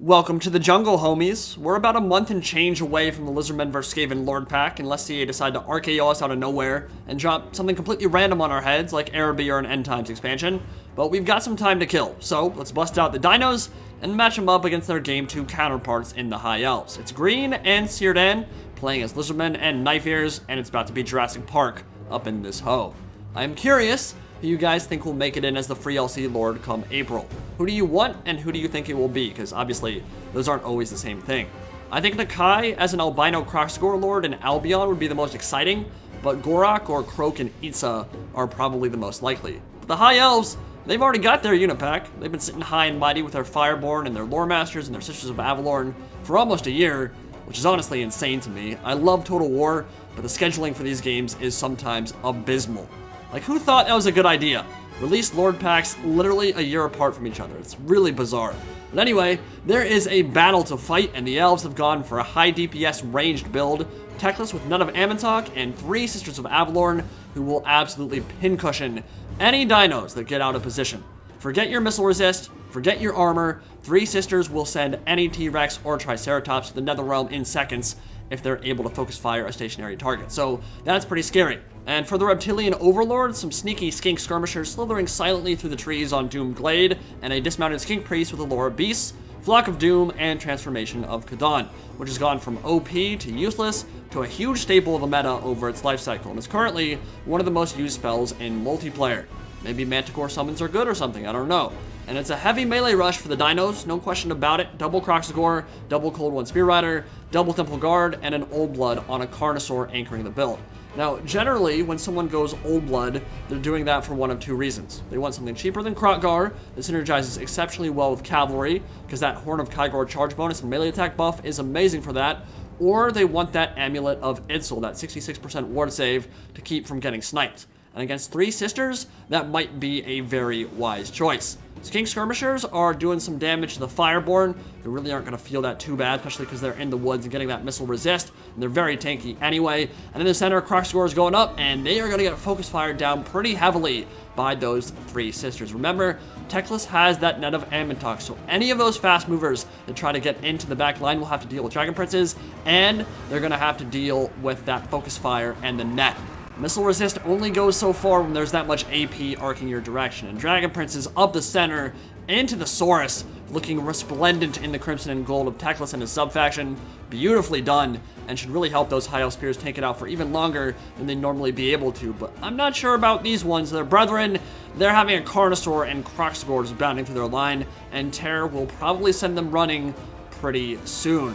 Welcome to the jungle, homies. We're about a month and change away from the Lizardmen vs. Skaven Lord Pack, unless CA decide to RKO us out of nowhere and drop something completely random on our heads, like Araby or an End Times expansion. But we've got some time to kill, so let's bust out the dinos and match them up against their Game 2 counterparts in the High Elves. It's Green and Círdan playing as Lizardmen and Knife Ears, and it's about to be Jurassic Park up in this hoe. I'm curious who you guys think will make it in as the free LC Lord come April. Who do you want, and who do you think it will be? Because obviously, those aren't always the same thing. I think Nakai as an albino Kroxigor Lord in Albion would be the most exciting, but Gorak or Kroak and Itza are probably the most likely. But the High Elves, they've already got their unit pack. They've been sitting high and mighty with their Fireborn and their Loremasters and their Sisters of Avalorn for almost a year, which is honestly insane to me. I love Total War, but the scheduling for these games is sometimes abysmal. Like, who thought that was a good idea? Release Lord Packs literally a year apart from each other. It's really bizarre. But anyway, there is a battle to fight, and the Elves have gone for a high DPS ranged build. Teclis with none of Amantok and 3 Sisters of Avalorn, who will absolutely pincushion any dinos that get out of position. Forget your missile resist, forget your armor. 3 Sisters will send any T-Rex or Triceratops to the Netherrealm in seconds if they're able to focus fire a stationary target. So that's pretty scary. And for the Reptilian Overlord, some sneaky skink skirmishers slithering silently through the trees on Doom Glade, and a dismounted skink priest with Allure of Beasts, Flock of Doom, and Transformation of Khadon, which has gone from OP to useless to a huge staple of a meta over its life cycle, and is currently one of the most used spells in multiplayer. Maybe Manticore summons are good or something, I don't know. And it's a heavy melee rush for the dinos, no question about it. Double Kroxigor, double Cold One Spear Rider, double Temple Guard, and an Oldblood on a Carnosaur anchoring the build. Now, generally, when someone goes Oldblood, they're doing that for one of 2 reasons. They want something cheaper than Kroxigor that synergizes exceptionally well with Cavalry, because that Horn of Kygor charge bonus and melee attack buff is amazing for that, or they want that Amulet of Itzel, that 66% ward save, to keep from getting sniped. And against 3 Sisters, that might be a very wise choice. Skink Skirmishers are doing some damage to the Fireborn. They really aren't going to feel that too bad, especially because they're in the woods and getting that missile resist, and they're very tanky anyway. And in the center, Kroxigor is going up, and they are going to get focus fired down pretty heavily by those 3 Sisters. Remember, Teclis has that net of Amantok, so any of those fast movers that try to get into the back line will have to deal with Dragon Princes, and they're going to have to deal with that focus fire and the net. Missile resist only goes so far when there's that much AP arcing your direction, and Dragon Prince is up the center into the Saurus, looking resplendent in the crimson and gold of Teclis and his sub-faction. Beautifully done, and should really help those High Elf Spears tank it out for even longer than they'd normally be able to, but I'm not sure about these ones. Their brethren, they're having a Carnosaur and Kroxigors bounding through their line, and Terror will probably send them running pretty soon.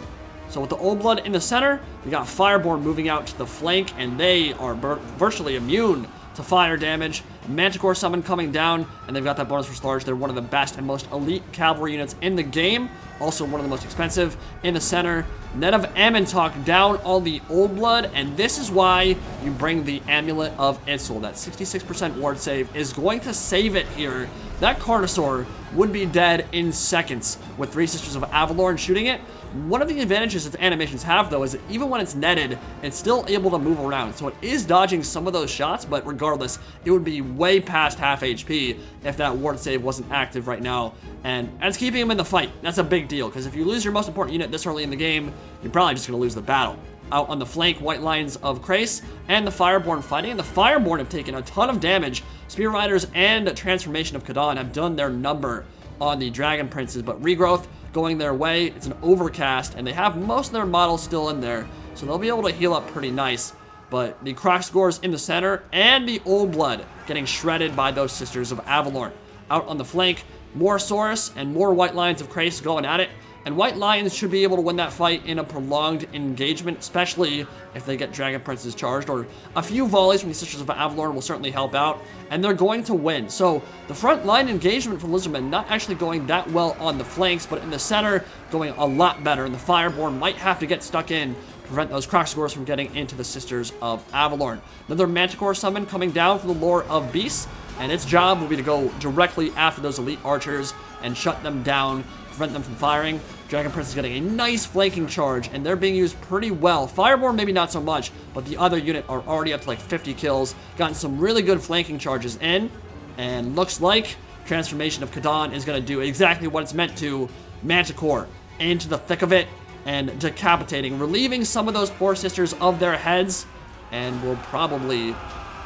So with the Oldblood in the center, we got Fireborn moving out to the flank, and they are virtually immune to fire damage. Manticore summon coming down, and they've got that bonus for Slarge. They're one of the best and most elite cavalry units in the game. Also one of the most expensive. In the center, Net of Amantok down on the Oldblood, and this is why you bring the Amulet of Itzel. That 66% ward save is going to save it here. That Carnosaur would be dead in seconds with 3 Sisters of Avalorn shooting it. One of the advantages that the animations have, though, is that even when it's netted, it's still able to move around. So it is dodging some of those shots, but regardless, it would be way past half HP if that ward save wasn't active right now. And it's keeping him in the fight. That's a big deal, because if you lose your most important unit this early in the game, you're probably just going to lose the battle. Out on the flank, White Lines of Krace and the Fireborn fighting, and the Fireborn have taken a ton of damage. Spear Riders and Transformation of Khadon have done their number on the Dragon Princes, but Regrowth going their way. It's an overcast, and they have most of their models still in there, so they'll be able to heal up pretty nice. But the Kroxigors in the center and the Oldblood getting shredded by those Sisters of Avalorn. Out on the flank, more Saurus and more White Lions of Krace going at it. And White Lions should be able to win that fight in a prolonged engagement, especially if they get Dragon Princes charged, or a few volleys from the Sisters of Avalorn will certainly help out, and they're going to win. So the front line engagement from Lizardmen not actually going that well on the flanks, but in the center going a lot better, and the Fireborn might have to get stuck in to prevent those Kroxigors from getting into the Sisters of Avalorn. Another Manticore summon coming down from the Allure of Beasts, and its job will be to go directly after those elite archers and shut them down, prevent them from firing. Dragon Prince is getting a nice flanking charge, and they're being used pretty well. Fireborn maybe not so much, but the other unit are already up to like 50 kills, gotten some really good flanking charges in, and looks like Transformation of Khadon is going to do exactly what it's meant to. Manticore into the thick of it and decapitating, relieving some of those poor sisters of their heads, and will probably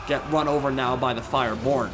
get run over now by the Fireborn.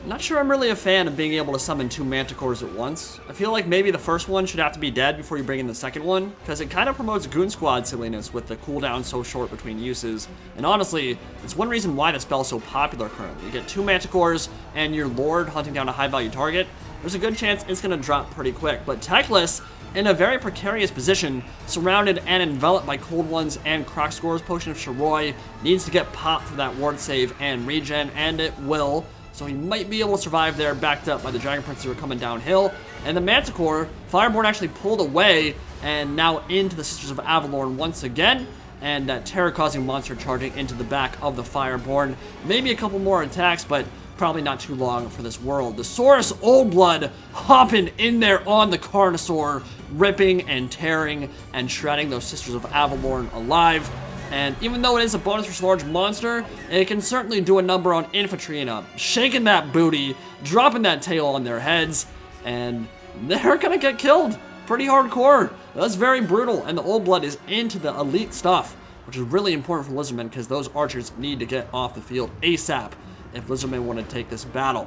Not sure I'm really a fan of being able to summon 2 Manticores at once. I feel like maybe the first one should have to be dead before you bring in the second one, because it kind of promotes Goon Squad silliness with the cooldown so short between uses. And honestly, it's one reason why the spell's so popular currently. You get 2 Manticores and your Lord hunting down a high value target, there's a good chance it's going to drop pretty quick. But Teclis, in a very precarious position, surrounded and enveloped by Cold Ones and Kroxigors, Potion of Shiroi, needs to get popped for that ward save and regen, and it will. So he might be able to survive there, backed up by the Dragon Princes who are coming downhill. And the Manticore, Fireborn actually pulled away, and now into the Sisters of Avalorn once again. And that terror-causing monster charging into the back of the Fireborn. Maybe a couple more attacks, but probably not too long for this world. The Saurus Oldblood hopping in there on the Carnosaur, ripping and tearing and shredding those Sisters of Avalorn alive. And even though it is a bonus for large monster, it can certainly do a number on infantry and shaking that booty, dropping that tail on their heads, and they're gonna get killed pretty hardcore. That's very brutal, and the Old Blood is into the elite stuff, which is really important for Lizardmen because those archers need to get off the field ASAP if Lizardmen want to take this battle.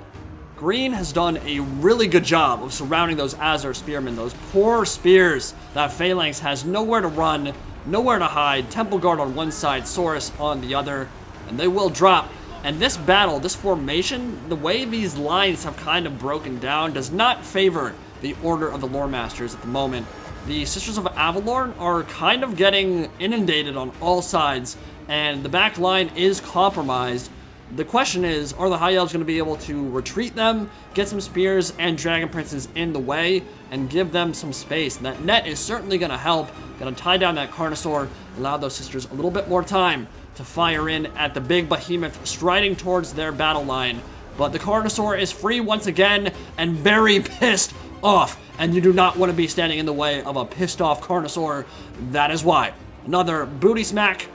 Green has done a really good job of surrounding those Azure Spearmen, those poor spears that Phalanx has nowhere to run, nowhere to hide. Temple Guard on one side, Saurus on the other, and they will drop. And this battle, this formation, the way these lines have kind of broken down does not favor the Order of the Loremasters at the moment. The Sisters of Avalorn are kind of getting inundated on all sides, and the back line is compromised. The question is, are the High Elves going to be able to retreat them, get some spears and Dragon Princes in the way, and give them some space? And that net is certainly going to help. Going to tie down that Carnosaur, allow those sisters a little bit more time to fire in at the big behemoth striding towards their battle line. But the Carnosaur is free once again and very pissed off. And you do not want to be standing in the way of a pissed off Carnosaur. That is why. Another booty smack.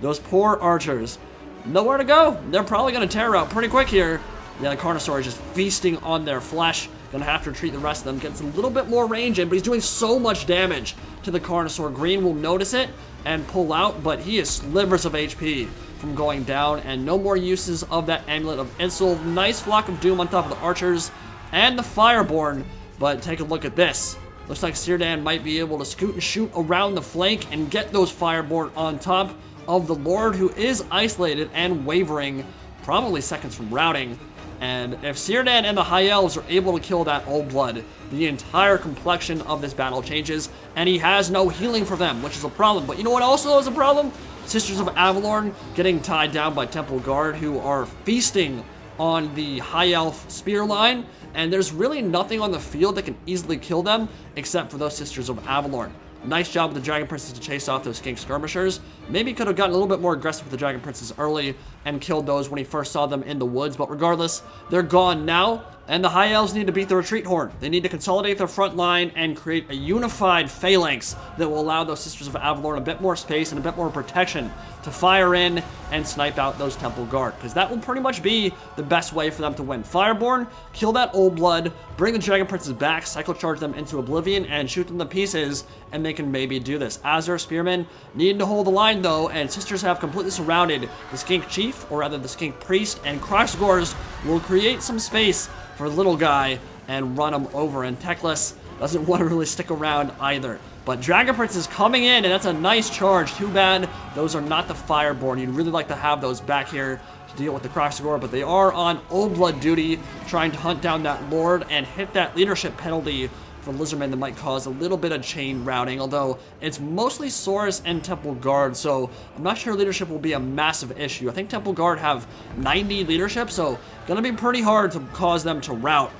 Those poor archers. Nowhere to go. They're probably going to tear out pretty quick here. Yeah, the Carnosaur is just feasting on their flesh. Gonna have to retreat the rest of them. Gets a little bit more range in, but he's doing so much damage to the Carnosaur. Green will notice it and pull out, but he is slivers of HP from going down, and no more uses of that Amulet of Isil. Nice Flock of Doom on top of the archers and the Fireborn, but take a look at this. Looks like Círdan might be able to scoot and shoot around the flank and get those Fireborn on top of the Lord, who is isolated and wavering, probably seconds from routing. And if Círdan and the High Elves are able to kill that Old Blood, the entire complexion of this battle changes, and he has no healing for them, which is a problem. But you know what also is a problem? Sisters of Avalorn getting tied down by Temple Guard, who are feasting on the High Elf spear line, and there's really nothing on the field that can easily kill them except for those Sisters of Avalorn. Nice job with the Dragon Princes to chase off those Skink Skirmishers. Maybe could have gotten a little bit more aggressive with the Dragon Princes early and killed those when he first saw them in the woods, but regardless, they're gone now. And the High Elves need to beat the retreat horn. They need to consolidate their front line and create a unified phalanx that will allow those Sisters of Avalorn a bit more space and a bit more protection to fire in and snipe out those Temple Guard, because that will pretty much be the best way for them to win. Fireborn, kill that Old Blood, bring the Dragon Princes back, cycle charge them into oblivion, and shoot them to pieces, and they can maybe do this. Azure Spearmen need to hold the line though, and Sisters have completely surrounded the Skink Chief, or rather the Skink Priest, and Kroxigors will create some space for the little guy and run him over, and Teclis doesn't want to really stick around either. But Dragon Prince is coming in, and that's a nice charge. Too bad those are not the Fireborn. You'd really like to have those back here to deal with the Kroxigor, but they are on Old Blood duty, trying to hunt down that Lord and hit that leadership penalty for Lizardmen that might cause a little bit of chain routing, although it's mostly Saurus and Temple Guard, so I'm not sure leadership will be a massive issue. I think Temple Guard have 90 leadership, so gonna be pretty hard to cause them to rout.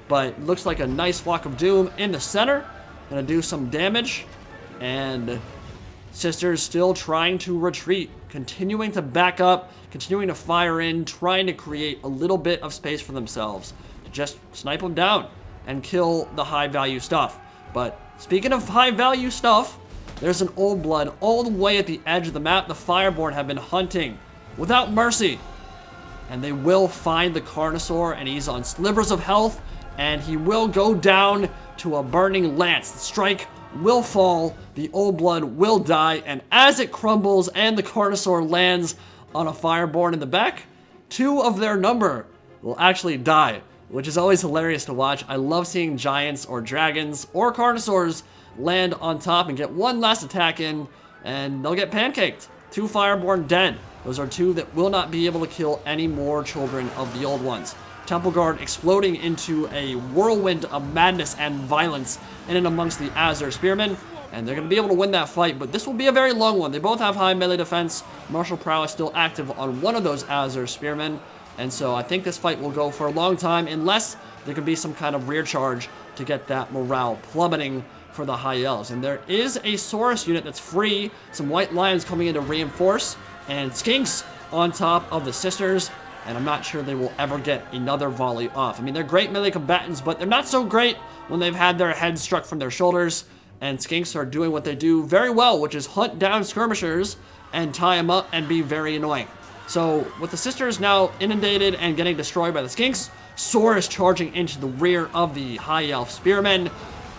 But looks like a nice Flock of Doom in the center, gonna do some damage, and Sisters still trying to retreat, continuing to back up, continuing to fire in, trying to create a little bit of space for themselves to just snipe them down and kill the high value stuff. But speaking of high value stuff, there's an Old Blood all the way at the edge of the map. The Fireborn have been hunting without mercy, and they will find the Carnosaur, and he's on slivers of health, and he will go down to a burning lance. The strike will fall, the Oldblood will die, and as it crumbles and the Carnosaur lands on a Fireborn in the back, 2 of their number will actually die, which is always hilarious to watch. I love seeing giants or dragons or Carnosaurs land on top and get one last attack in, and they'll get pancaked. 2 Fireborn dead. Those are 2 that will not be able to kill any more children of the old ones. Temple Guard exploding into a whirlwind of madness and violence in and amongst the Azure Spearmen, and they're going to be able to win that fight, but this will be a very long one. They both have high melee defense. Martial prowess still active on one of those Azure Spearmen, and so I think this fight will go for a long time unless there can be some kind of rear charge to get that morale plummeting for the High Elves. And there is a Saurus unit that's free, some White Lions coming in to reinforce, and Skinks on top of the Sisters, and I'm not sure they will ever get another volley off. I mean, they're great melee combatants, but they're not so great when they've had their heads struck from their shoulders, and Skinks are doing what they do very well, which is hunt down skirmishers and tie them up and be very annoying. So with the Sisters now inundated and getting destroyed by the Skinks, Saurus charging into the rear of the High Elf Spearmen,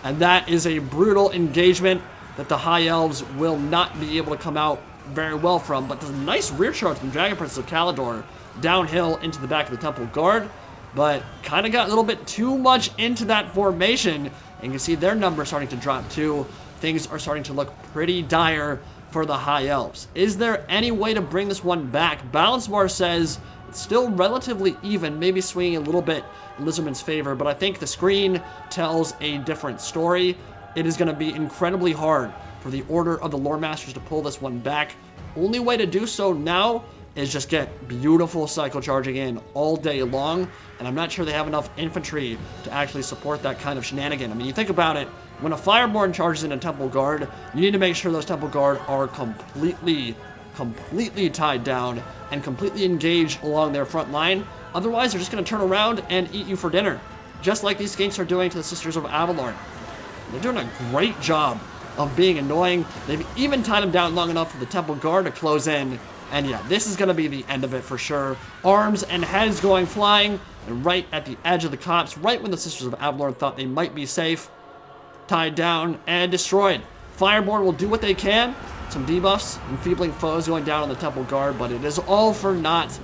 and that is a brutal engagement that the High Elves will not be able to come out very well from, but there's a nice rear charge from Dragon Prince of Calidor downhill into the back of the Temple Guard, but kind of got a little bit too much into that formation, and you can see their numbers starting to drop too. Things are starting to look pretty dire for the High Elves. Is there any way to bring this one back? Balance Bar says it's still relatively even, maybe swinging a little bit in Lizardmen's favor, but I think the screen tells a different story. It is going to be incredibly hard for the Order of the Loremasters to pull this one back. Only way to do so now is just get beautiful cycle charging in all day long, and I'm not sure they have enough infantry to actually support that kind of shenanigan. I mean, you think about it, when a Fireborn charges in a Temple Guard, you need to make sure those Temple Guard are completely tied down and completely engaged along their front line. Otherwise, they're just going to turn around and eat you for dinner, just like these Skinks are doing to the Sisters of Avalorn. They're doing a great job of being annoying. They've even tied them down long enough for the Temple Guard to close in. And yeah, this is going to be the end of it for sure. Arms and heads going flying, and right at the edge of the copse, right when the Sisters of Avalorn thought they might be safe, tied down and destroyed. Fireborn will do what they can. Some debuffs, enfeebling foes going down on the Temple Guard, but it is all for naught.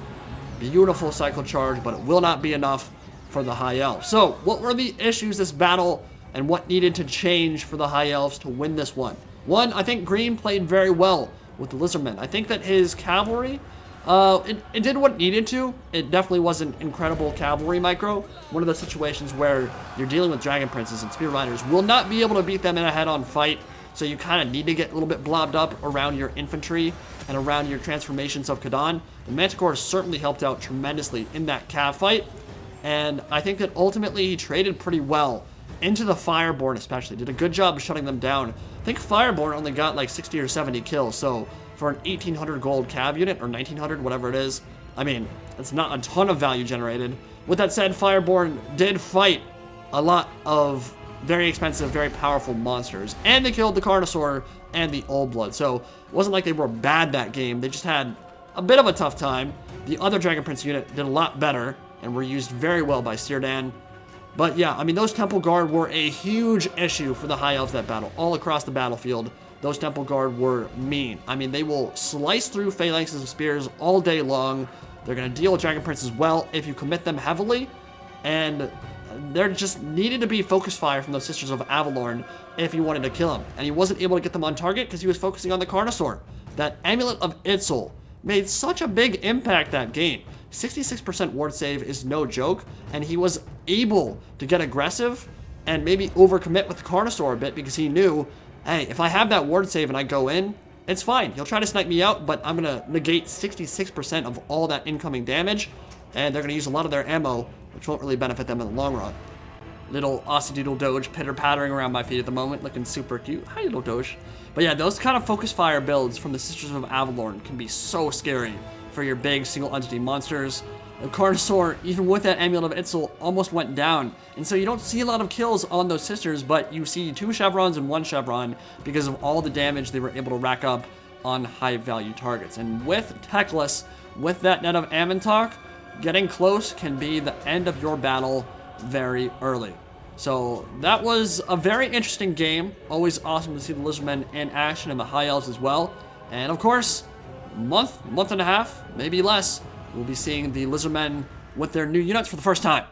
Beautiful cycle charge, but it will not be enough for the High Elves. So, what were the issues this battle, and what needed to change for the High Elves to win this one? One, I think Green played very well with the Lizardmen. I think that his cavalry, it did what it needed to. It definitely wasn't incredible cavalry micro. One of the situations where you're dealing with Dragon Princes and Spear Riders will not be able to beat them in a head-on fight, so you kind of need to get a little bit blobbed up around your infantry and around your transformations of Kadan. The Manticore certainly helped out tremendously in that cav fight, and I think that ultimately he traded pretty well into the Fireborn especially. Did a good job of shutting them down. I think Fireborn only got like 60 or 70 kills, so for an 1800 gold cav unit, or 1900, whatever it is, I mean, it's not a ton of value generated. With that said, Fireborn did fight a lot of very expensive, very powerful monsters, and they killed the Carnosaur and the Oldblood, so it wasn't like they were bad that game. They just had a bit of a tough time. The other Dragon Prince unit did a lot better and were used very well by Círdan. But yeah, I mean, those Temple Guard were a huge issue for the High Elves that battle. All across the battlefield, those Temple Guard were mean. I mean, they will slice through phalanxes of spears all day long. They're going to deal with Dragon Princes well if you commit them heavily. And there just needed to be focus fire from those Sisters of Avalorn if you wanted to kill him. And he wasn't able to get them on target because he was focusing on the Carnosaur. That Amulet of Itzel made such a big impact that game. 66% ward save is no joke, and he was able to get aggressive and maybe overcommit with the Carnosaur a bit because he knew, hey, if I have that ward save and I go in, it's fine. He'll try to snipe me out, but I'm going to negate 66% of all that incoming damage, and they're going to use a lot of their ammo, which won't really benefit them in the long run. Little Aussie Doodle Doge pitter-pattering around my feet at the moment, looking super cute. Hi, little Doge. But yeah, those kind of focus fire builds from the Sisters of Avalorn can be so scary for your big single entity monsters. The Carnosaur, even with that Amulet of Itzel, almost went down. And so you don't see a lot of kills on those Sisters, but you see 2 chevrons and 1 chevron because of all the damage they were able to rack up on high value targets. And with Teclis, with that net of Amontok, getting close can be the end of your battle very early. So that was a very interesting game. Always awesome to see the Lizardmen in action and the High Elves as well. And of course, month and a half, maybe less, we'll be seeing the Lizardmen with their new units for the first time.